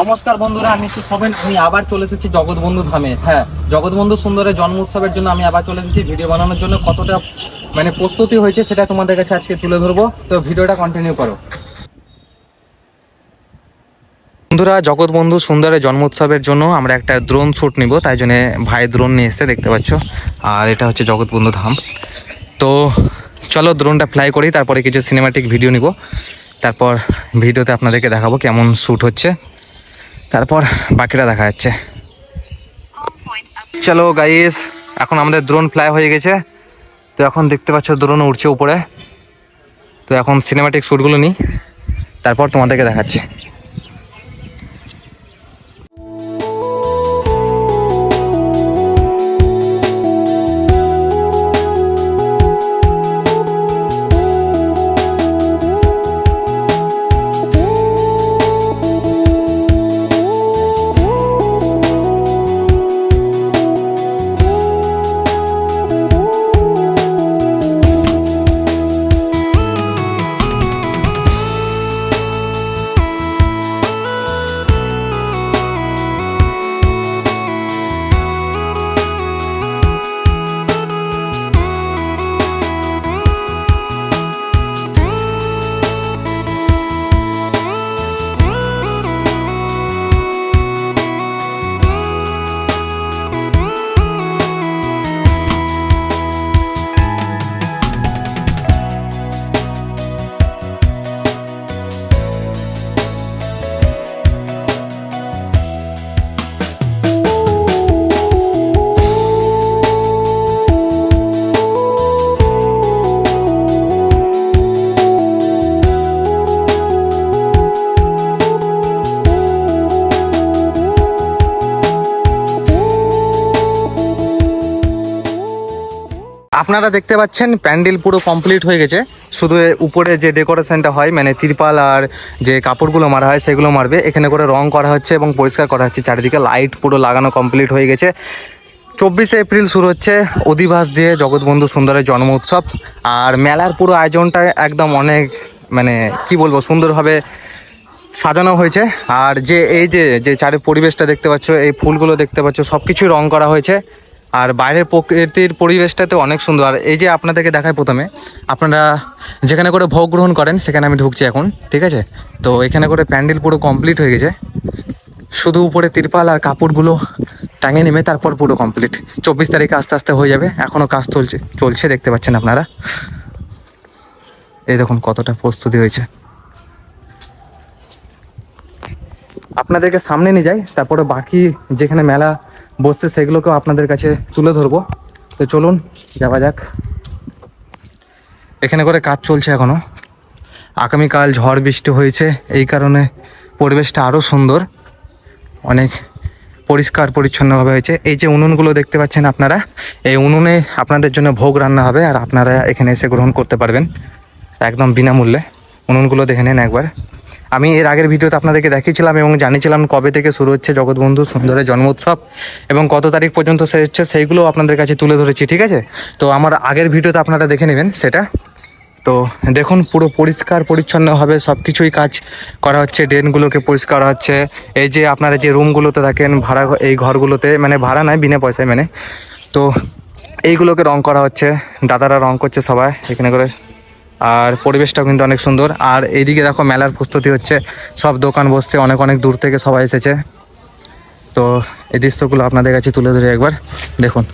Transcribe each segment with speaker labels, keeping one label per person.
Speaker 1: নমস্কার বন্ধুরা, আমি সবেন। আমি আবার চলে এসেছি জগৎবন্ধু ধামে। হ্যাঁ, জগৎবন্ধু সুন্দরের জন্ম উৎসবের জন্য আমি আবার চলে এসেছি ভিডিও বানানোর জন্য। কতটা প্রস্তুতি হয়েছে সেটা তোমাদের কাছে আজকে তুলে ধরবো, তো ভিডিওটা কন্টিনিউ করো। বন্ধুরা, জগৎবন্ধু সুন্দরের জন্ম উৎসবের জন্য আমরা একটা ড্রোন শ্যুট নিব, তাই জন্য ভাই ড্রোন নিয়ে এসে দেখতে পাচ্ছ। আর এটা হচ্ছে জগৎবন্ধু ধাম। তো চলো ড্রোনটা ফ্লাই করি, তারপরে কিছু সিনেমাটিক ভিডিও নিব, তারপর ভিডিওতে আপনাদেরকে দেখাবো কেমন শ্যুট হচ্ছে, তারপর বাকিটা দেখা যাচ্ছে। চলো গাইস, এখন আমাদের ড্রোন ফ্লাই হয়ে গেছে। তো এখন দেখতে পাচ্ছ ড্রোন উঠছে উপরে। তো এখন সিনেমাটিক শ্যুটগুলো নিই, তারপর তোমাদেরকে দেখাচ্ছি। আপনারা দেখতে পাচ্ছেন প্যান্ডেল পুরো কমপ্লিট হয়ে গেছে। শুধু উপরে যে ডেকোরেশনটা হয়, তিরপাল আর যে কাপড়গুলো মারা হয় সেগুলো মারবে। এখানে করে রং করা হচ্ছে এবং পরিষ্কার করা হচ্ছে। চারিদিকে লাইট পুরো লাগানো কমপ্লিট হয়ে গেছে। 24শে এপ্রিল শুরু হচ্ছে অধিবাস দিয়ে জগৎবন্ধু সুন্দরের জন্ম উৎসব। আর মেলার পুরো আয়োজনটা একদম অনেক কি বলবো, সুন্দরভাবে সাজানো হয়েছে। আর যে এই যে চারি পরিবেশটা দেখতে পাচ্ছ, এই ফুলগুলো দেখতে পাচ্ছ, সব কিছুই রং করা হয়েছে। আর বাইরের প্রকৃতির পরিবেশটাতে অনেক সুন্দর। আর এই যে আপনাদেরকে দেখায়, প্রথমে আপনারা যেখানে করে ভোগ গ্রহণ করেন সেখানে আমি ঢুকছি এখন, ঠিক আছে? তো এখানে করে প্যান্ডেল পুরো কমপ্লিট হয়ে গেছে। শুধু উপরে তিরপাল আর কাপড়গুলো টাঙিয়ে নেমে তারপর পুরো কমপ্লিট। 24 তারিখে আস্তে আস্তে হয়ে যাবে। এখনও কাজ চলছে দেখতে পাচ্ছেন আপনারা। এই দেখুন কতটা প্রস্তুতি হয়েছে। আপনাদেরকে সামনে নিয়ে যাই, তারপরে বাকি যেখানে মেলা বসছে সেগুলোকেও আপনাদের কাছে তুলে ধরবো। তো চলুন যাওয়া যাক। এখানে করে কাজ চলছে এখনও। আগামীকাল ঝড় বৃষ্টি হয়েছে, এই কারণে পরিবেশটা আরও সুন্দর, অনেক পরিষ্কার পরিচ্ছন্নভাবে হয়েছে। এই যে উনুনগুলো দেখতে পাচ্ছেন আপনারা, এই উনুনে আপনাদের জন্য ভোগ রান্না হবে, আর আপনারা এখানে এসে গ্রহণ করতে পারবেন একদম বিনামূল্যে। উনুনগুলো দেখে নেন একবার। আমি এর আগের ভিডিওতে আপনাদেরকে দেখিয়েছিলাম এবং জানিয়েছিলাম কবে থেকে শুরু হচ্ছে জগৎবন্ধু সুন্দরের জন্ম উৎসব এবং কত তারিখ পর্যন্ত শেষ হচ্ছে, সেইগুলো আপনাদের কাছে তুলে ধরেছি, ঠিক আছে? তো আমার আগের ভিডিওতে আপনারা দেখে নেবেন সেটা। তো দেখুন পুরো পরিষ্কার পরিচ্ছন্নভাবে সব কিছুই কাজ করা হচ্ছে। ড্রেনগুলোকে পরিষ্কার করা হচ্ছে। এই যে আপনারা যে রুমগুলোতে থাকেন ভাড়া, এই ঘরগুলোতে ভাড়া নয়, বিনা পয়সায় তো এইগুলোকে রং করা হচ্ছে। দাদারা রং করছে সবাই এখানে করে। আর পরিবেশটাও কিন্তু অনেক সুন্দর। আর এইদিকে দেখো মেলার প্রস্তুতি হচ্ছে, সব দোকান বসছে, অনেক অনেক দূর থেকে সবাই এসেছে। তো এই দৃশ্যগুলো আপনাদের কাছে তুলে ধরে একবার দেখুন।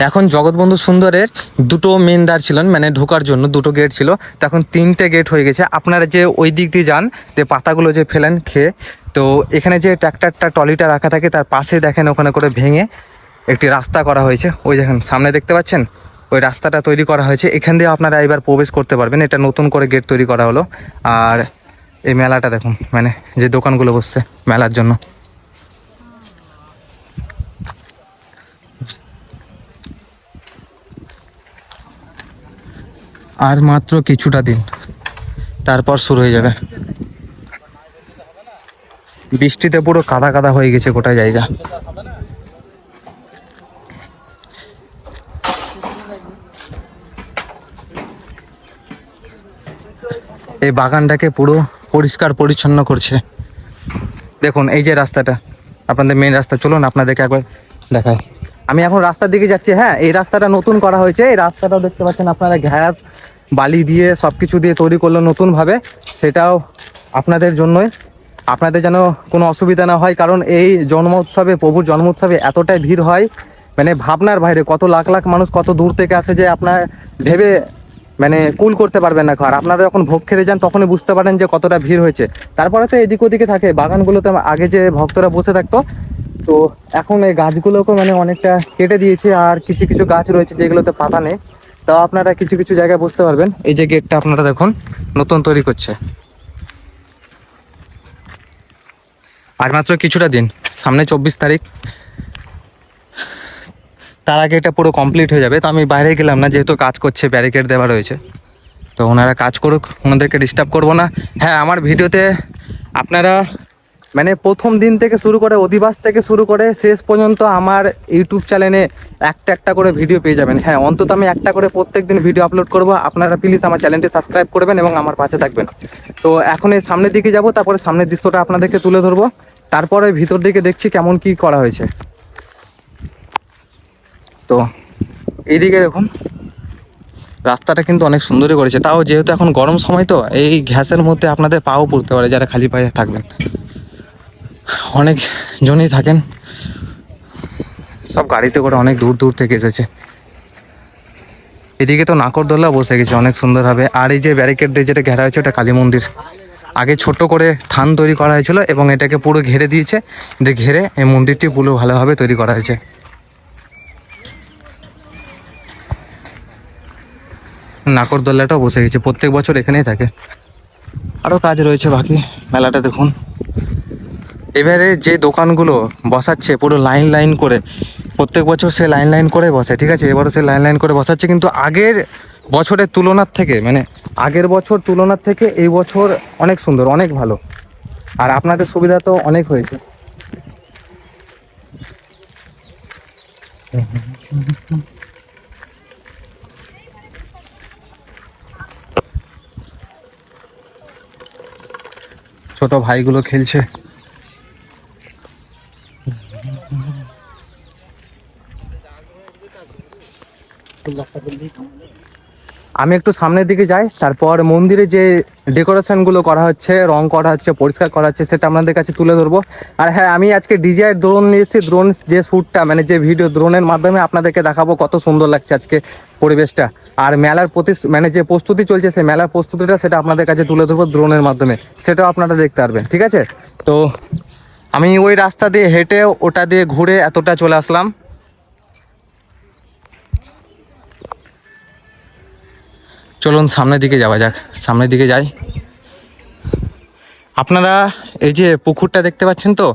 Speaker 1: এখন জগৎবন্ধু সুন্দরের দুটো মেন দ্বার ছিল, ঢোকার জন্য দুটো গেট ছিল, তখন 3টে গেট হয়ে গেছে। আপনারা যে ওই দিক দিয়ে যান, যে পাতাগুলো যে ফেলেন খেয়ে, তো এখানে যে ট্র্যাক্টরটা ট্রলিটা রাখা থাকে তার পাশে দেখেন ওখানে করে ভেঙে একটি রাস্তা করা হয়েছে। ওই দেখেন সামনে দেখতে পাচ্ছেন, ওই রাস্তাটা তৈরি করা হয়েছে। এখান দিয়ে আপনারা এবার প্রবেশ করতে পারবেন। এটা নতুন করে গেট তৈরি করা হলো। আর এই মেলাটা দেখুন, যে দোকানগুলো বসছে মেলার জন্য। আর মাত্র কিছুটা দিন, তারপর শুরু হয়ে যাবে। বৃষ্টিতে পুরো কাদা কাদা হয়ে গেছে গোটা জায়গা। এই বাগানটাকে পুরো পরিষ্কার পরিচ্ছন্ন করছে। দেখুন এই যে রাস্তাটা, আপনাদের মেন রাস্তা, চলুন আপনাদেরকে একবার দেখাই। আমি এখন রাস্তার দিকে যাচ্ছি। হ্যাঁ, এই রাস্তাটা নতুন করা হয়েছে। এই রাস্তাটাও দেখতে পাচ্ছেন আপনারা, ঘ্যাস বালি দিয়ে সব কিছু দিয়ে তৈরি করলো নতুনভাবে। সেটাও আপনাদের জন্যই, আপনাদের যেন কোনো অসুবিধা না হয়। কারণ এই জন্মোৎসবে, প্রভুর জন্মোৎসবে এতটাই ভিড় হয়, মানে ভাবনার বাইরে। কত লাখ লাখ মানুষ কত দূর থেকে আসে যে আপনার ভেবে মানে কুল করতে পারবেন না। আর আপনারা যখন ভোগ খেতে যান তখনই বুঝতে পারেন যে কতটা ভিড় হয়েছে। তারপরে তো এদিক ওদিকে থাকে বাগানগুলোতে আগে যে ভক্তরা বসে থাকতো, তো এখন এই গাছগুলোকে মানে অনেকটা কেটে দিয়েছে। আর কিছু কিছু গাছ রয়েছে যেগুলোতে পাতা নেই, তাও আপনারা কিছু কিছু জায়গায় বুঝতে পারবেন। এই যে গেটটা আপনারা দেখুন নতুন তৈরি করছে। আর মাত্র কিছুটা দিন, সামনে 24 তারিখ, তার আগে এটা পুরো কমপ্লিট হয়ে যাবে। তো আমি বাইরে গেলাম না, যেহেতু কাজ করছে, ব্যারিকেড দেওয়া রয়েছে, তো ওনারা কাজ করুক, ওনাদেরকে ডিস্টার্ব করব না। হ্যাঁ, আমার ভিডিওতে আপনারা মানে প্রথম দিন থেকে শুরু করে, অধিবাস থেকে শুরু করে শেষ পর্যন্ত আমার ইউটিউব চ্যানেলে একটা একটা করে ভিডিও পেয়ে যাবেন। হ্যাঁ, অন্তত আমি একটা করে প্রত্যেক দিন ভিডিও আপলোড করব। আপনারা প্লিজ আমার চ্যানেলটি সাবস্ক্রাইব করবেন এবং আমার পাশে থাকবেন। তো এখন এই সামনের দিকে যাব, তারপরে সামনের দৃশ্যটা আপনাদেরকে তুলে ধরবো, তারপরে ভিতর দিকে দেখছি কেমন কি করা হয়েছে। তো এইদিকে দেখুন রাস্তাটা কিন্তু অনেক সুন্দরই করেছে। তাও যেহেতু এখন গরম সময়, তো এই ঘ্যাসের মধ্যে আপনাদের পাও পড়তে পারে যারা খালি পায়ে থাকবেন। অনেক জনই থাকেন, সব গাড়িতে করে অনেক দূর দূর থেকে এসেছে। এদিকে তো নাকরদোল্লা বসে গেছে অনেক সুন্দরভাবে। আর এই যে ব্যারিকেড দিয়ে যেটা ঘেরা হয়েছে, ওটা কালী মন্দির। আগে ছোট করে থান তৈরি করা হয়েছিল এবং এটাকে পুরো ঘিরে দিয়েছে, দিয়ে ঘিরে এই মন্দিরটি পুরো ভালোভাবে তৈরি করা হয়েছে। নাকরদোল্লাটাও বসে গেছে, প্রত্যেক বছর এখানেই থাকে। আরও কাজ রয়েছে বাকি, মেলাটা দেখুন। এবারে যে দোকানগুলো বসাচ্ছে পুরো লাইন লাইন করে, প্রত্যেক বছর সে লাইন লাইন করে বসে, ঠিক আছে, এবারও সে লাইন লাইন করে বসাচ্ছে। কিন্তু আগের বছরের তুলনার থেকে, মানে আগের বছর তুলনার থেকে এই বছর অনেক সুন্দর, অনেক ভালো। আর আপনাদের সুবিধা তো অনেক হয়েছে। ছোট ভাইগুলো খেলছে। আমি একটু সামনের দিকে যাই, তারপর মন্দিরে যে ডেকোরেশনগুলো করা হচ্ছে, রং করা হচ্ছে, পরিষ্কার করা হচ্ছে, সেটা আপনাদের কাছে তুলে ধরবো। আর হ্যাঁ, আমি আজকে ডিজিআই ড্রোন নিয়ে এসেছি। ড্রোন যে শ্যুটটা, মানে যে ভিডিও, ড্রোনের মাধ্যমে আপনাদেরকে দেখাবো কত সুন্দর লাগছে আজকে পরিবেশটা। আর মেলার মানে যে প্রস্তুতি চলছে, সেই মেলার প্রস্তুতিটা সেটা আপনাদের কাছে তুলে ধরবো ড্রোনের মাধ্যমে, সেটাও আপনারা দেখতে পারবেন, ঠিক আছে। তো আমি ওই রাস্তা দিয়ে হেঁটে, ওটা দিয়ে ঘুরে এতটা চলে আসলাম। চলুন সামনের দিকে যাওয়া যাক, সামনের দিকে যাই। আপনারা এই যে পুকুরটা দেখতে পাচ্ছেন, তো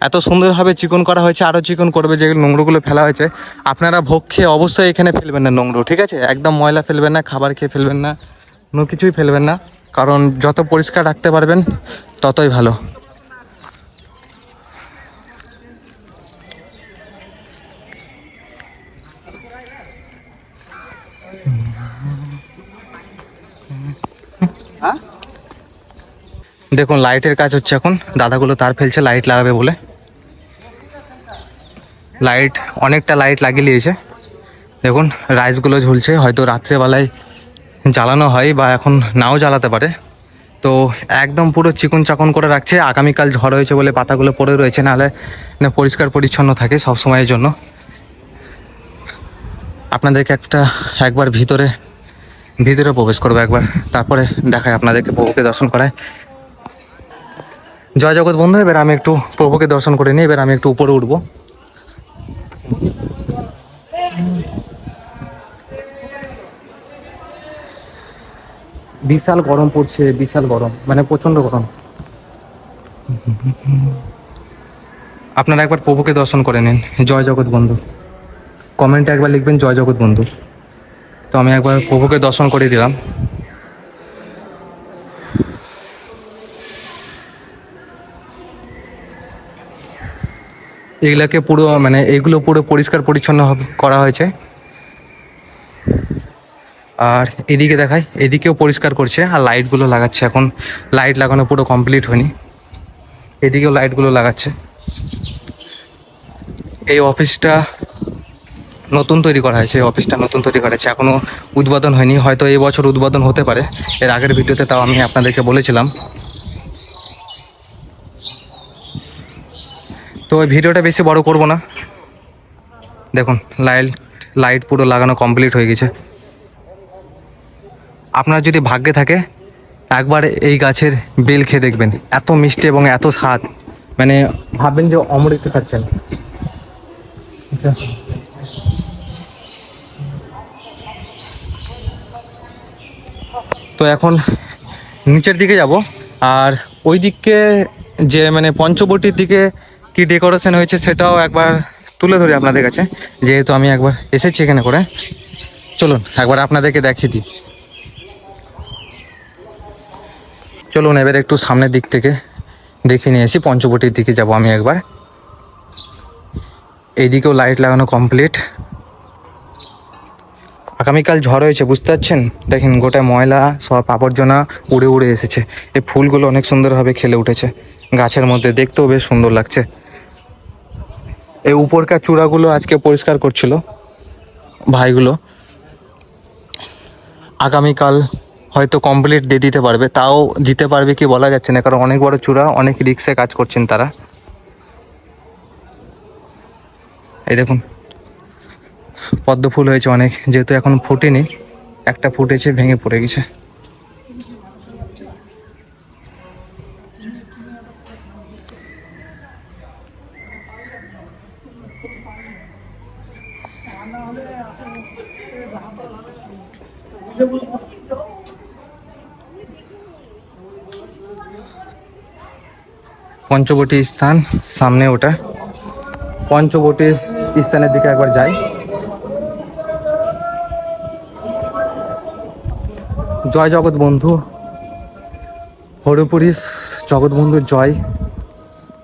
Speaker 1: এত সুন্দরভাবে চিকন করা হয়েছে, আরও চিকন করবে। যেগুলো নোংরোগুলো ফেলা হয়েছে, আপনারা ভোগ খেয়ে অবশ্যই এখানে ফেলবেন না নোংরো, ঠিক আছে। একদম ময়লা ফেলবেন না, খাবার খেয়ে ফেলবেন না, কোনো কিছুই ফেলবেন না। কারণ যত পরিষ্কার রাখতে পারবেন ততই ভালো। দেখুন লাইটের কাজ হচ্ছে এখন, দাদাগুলো তার ফেলছে লাইট লাগাবে বলে। লাইট, অনেকটা লাইট লাগিয়ে নিয়েছে। দেখুন রাইসগুলো ঝুলছে, হয়তো রাত্রেবেলায় জ্বালানো হয় বা এখন নাও জ্বালাতে পারে। তো একদম পুরো চিকন চাকন করে রাখছে। আগামীকাল ঝড় হয়েছে বলে পাতাগুলো পড়ে রয়েছে, নাহলে পরিষ্কার পরিচ্ছন্ন থাকে সব সময়ের জন্য। আপনাদেরকে একবার ভিতরে প্রবেশ করবো একবার, তারপরে দেখায় আপনাদেরকে, প্রভুকে দর্শন করায়। জয় জগৎ বন্ধু। এবার আমি একটু প্রভুকে দর্শন করে নিই, এবার আমি একটু উপরে উঠবো। বিশাল গরম পড়ছে, বিশাল গরম, মানে প্রচণ্ড গরম। আপনারা একবার প্রভুকে দর্শন করে নিন। জয় জগৎ বন্ধু, কমেন্টে একবার লিখবেন জয় জগৎ বন্ধু। তো আমি একবার প্রভুকে দর্শন করে দিলাম। এগুলাকে পুরো এইগুলো পুরো পরিষ্কার পরিচ্ছন্ন করা হয়েছে। আর এদিকে দেখাই, এদিকেও পরিষ্কার করছে আর লাইটগুলো লাগাচ্ছে। এখন লাইট লাগানো পুরো কমপ্লিট হয়নি, এদিকেও লাইটগুলো লাগাচ্ছে। এই অফিসটা নতুন তৈরি করা হয়েছে, এই অফিসটা নতুন তৈরি করা হয়েছে, এখনও উদ্বোধন হয়নি, হয়তো এই বছর উদ্বোধন হতে পারে। এর আগের ভিডিওতে তাও আমি আপনাদেরকে বলেছিলাম। তো ওই ভিডিওটা বেশি বড় করব না। দেখুন লাইট পুরো লাগানো কমপ্লিট হয়ে গেছে। আপনার যদি ভাগ্যে থাকে একবার এই গাছের বেল খেয়ে দেখবেন, এত মিষ্টি এবং এত স্বাদ, মানে ভাববেন যে অমৃত খাচ্ছেন। আচ্ছা, তো এখন নিচের দিকে যাব। আর ওই দিকে যে মানে পঞ্চবটির দিকে কি ডেকোরেশন হয়েছে সেটাও একবার তুলে ধরি আপনাদের কাছে, যেহেতু আমি একবার এসেছি এখানে করে। চলুন একবার আপনাদেরকে দেখিয়ে দিই। চলুন এবার একটু সামনের দিক থেকে দেখিয়ে নিয়ে এসি। পঞ্চবটির দিকে যাব আমি একবার। এইদিকেও লাইট লাগানো কমপ্লিট। আগামীকাল ঝড় হয়েছে, বুঝতে পারছেন? দেখেন গোটা ময়লা সব আবর্জনা উড়ে উড়ে এসেছে। এই ফুলগুলো অনেক সুন্দরভাবে খেলে উঠেছে গাছের মধ্যে, দেখতেও বেশ সুন্দর লাগছে। এই উপরকার চূড়াগুলো আজকে পরিষ্কার করছিল ভাইগুলো। আগামীকাল হয়তো কমপ্লিট দিয়ে দিতে পারবে, তাও দিতে পারবে কি বলা যাচ্ছে না, কারণ অনেক বড় চূড়া, অনেক রিক্সে কাজ করছেন তারা। এই দেখুন পদ্ম ফুল হয়েছে অনেক, যেহেতু এখন ফুটেনি, একটা ফুটেছে ভেঙে পড়ে গেছে। পঞ্চবটি স্থান সামনে, ওটা পঞ্চবটি স্থানের দিকে একবার যাই। জয় জগৎ বন্ধু, হরিপুরিশ জগৎ বন্ধু জয়।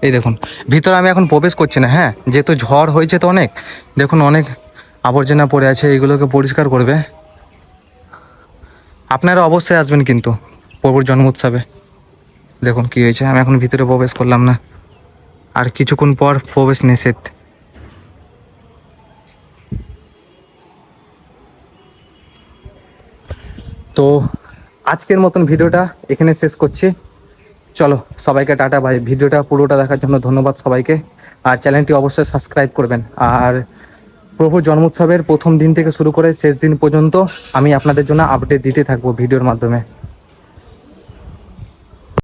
Speaker 1: এই দেখুন ভিতরে আমি এখন প্রবেশ করছি না, হ্যাঁ, যেহেতু ঝড় হয়েছে তো অনেক, দেখুন অনেক আবর্জনা পড়ে আছে, এইগুলোকে পরিষ্কার করবে। আপনারা অবশ্যই আসবেন কিন্তু প্রভুর জন্মোৎসবে। দেখুন কি হয়েছে, আমি এখন ভিতরে প্রবেশ করলাম না, আর কিছুক্ষণ পর প্রবেশ নিষেধ। তো আজকের মতন ভিডিওটা এখানে শেষ করছি। চলো সবাইকে টাটা ভাই। ভিডিওটা পুরোটা দেখার জন্য ধন্যবাদ সবাইকে, আর চ্যানেলটি অবশ্যই সাবস্ক্রাইব করবেন। আর প্রভু জন্মোৎসবের প্রথম দিন থেকে শুরু করে শেষ দিন পর্যন্ত আমি আপনাদের জন্য আপডেট দিতে থাকবো ভিডিওর মাধ্যমে।